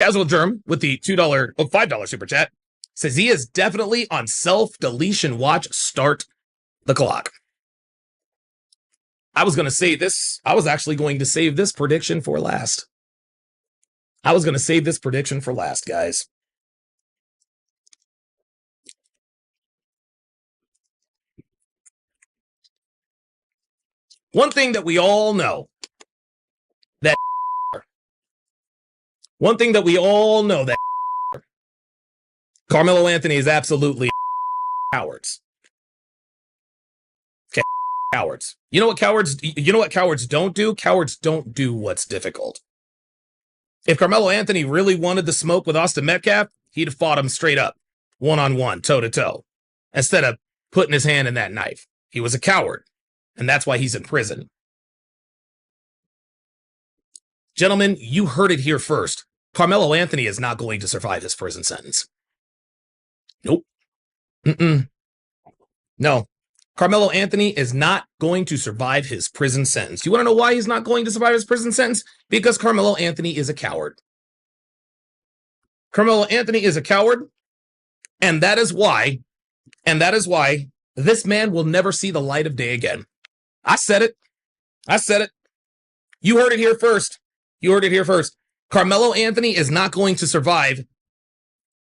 Casual Germ with the $5 super chat says he is definitely on self-deletion watch. Start the clock. I was going to say this. I was actually going to save this prediction for last. Guys. One thing that we all know that Karmelo Anthony is absolutely cowards. Okay, cowards. You know what cowards don't do? Cowards don't do what's difficult. If Karmelo Anthony really wanted the smoke with Austin Metcalf, he'd have fought him straight up, one-on-one, toe-to-toe, instead of putting his hand in that knife. He was a coward, and that's why he's in prison. Gentlemen, you heard it here first. Karmelo Anthony is not going to survive his prison sentence. Nope. No. Karmelo Anthony is not going to survive his prison sentence. You want to know why he's not going to survive his prison sentence? Because Karmelo Anthony is a coward. Karmelo Anthony is a coward, and that is why this man will never see the light of day again. I said it. You heard it here first. Karmelo Anthony is not going to survive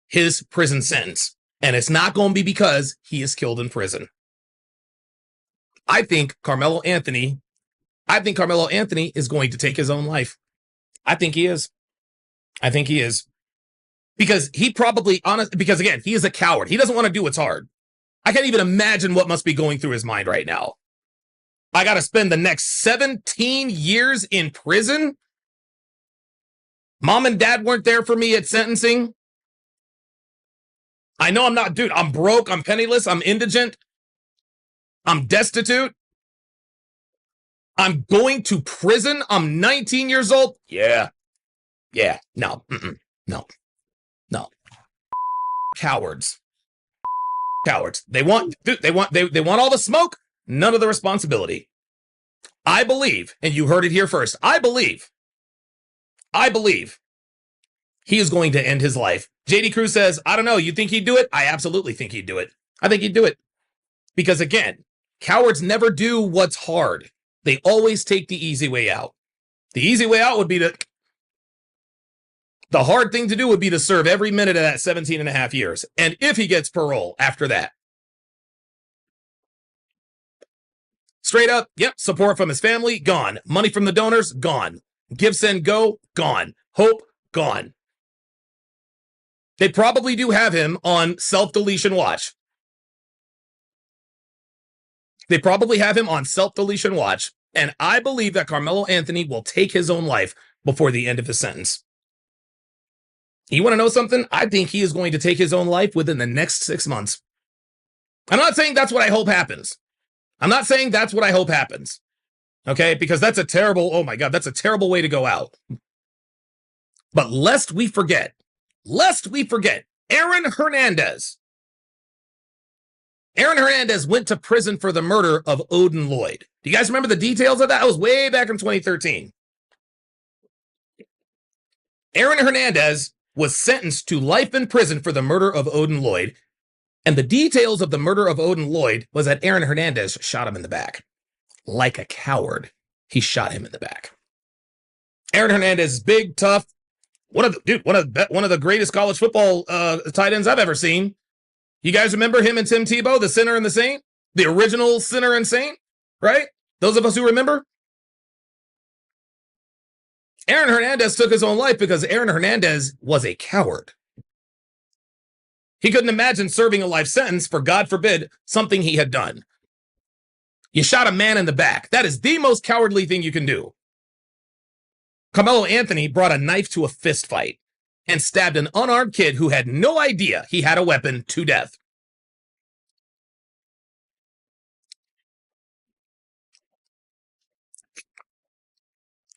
his prison sentence, and it's not going to be because he is killed in prison. I think Karmelo Anthony is going to take his own life. I think he is. Because because again, he is a coward. He doesn't want to do what's hard. I can't even imagine what must be going through his mind right now. I got to spend the next 17 years in prison. Mom and dad weren't there for me at sentencing. I know I'm not, dude, I'm broke, I'm penniless, I'm indigent. I'm destitute. I'm going to prison. I'm 19 years old. Yeah. No. No. Cowards. They want all the smoke, none of the responsibility. I believe, and you heard it here first, I believe he is going to end his life. JD Cruz says, I don't know, you think he'd do it? I absolutely think he'd do it. I think he'd do it. Because again, cowards never do what's hard. They always take the easy way out. The easy way out would be the hard thing to do would be to serve every minute of that 17 and a half years. And if he gets parole after that. Straight up, yep, support from his family, gone. Money from the donors, gone. Give, send, go, gone. Hope, gone. They probably do have him on self-deletion watch. And I believe that Karmelo Anthony will take his own life before the end of his sentence. You want to know something? I think he is going to take his own life within the next 6 months. I'm not saying that's what I hope happens. Okay? Because that's a terrible way to go out. But lest we forget, Aaron Hernandez. Aaron Hernandez went to prison for the murder of Odin Lloyd. Do you guys remember the details of that? That was way back in 2013. Aaron Hernandez was sentenced to life in prison for the murder of Odin Lloyd. And the details of the murder of Odin Lloyd was that Aaron Hernandez shot him in the back. Like a coward, he shot him in the back. Aaron Hernandez is big, tough. One of the greatest college football tight ends I've ever seen. You guys remember him and Tim Tebow, the sinner and the saint? The original sinner and saint, right? Those of us who remember. Aaron Hernandez took his own life because Aaron Hernandez was a coward. He couldn't imagine serving a life sentence for, God forbid, something he had done. You shot a man in the back. That is the most cowardly thing you can do. Karmelo Anthony brought a knife to a fist fight and stabbed an unarmed kid who had no idea he had a weapon to death.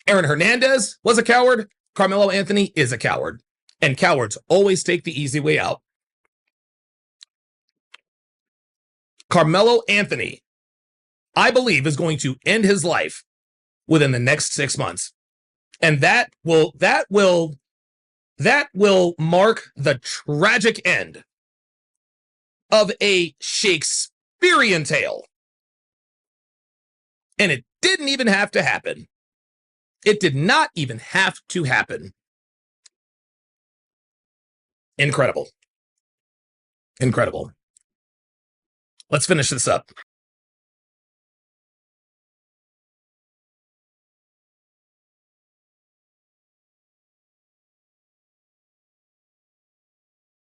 Aaron Hernandez was a coward. Karmelo Anthony is a coward. And cowards always take the easy way out. Karmelo Anthony, I believe, is going to end his life within the next 6 months. And that will That will mark the tragic end of a Shakespearean tale. And it didn't even have to happen. It did not even have to happen. Incredible. Incredible. Let's finish this up.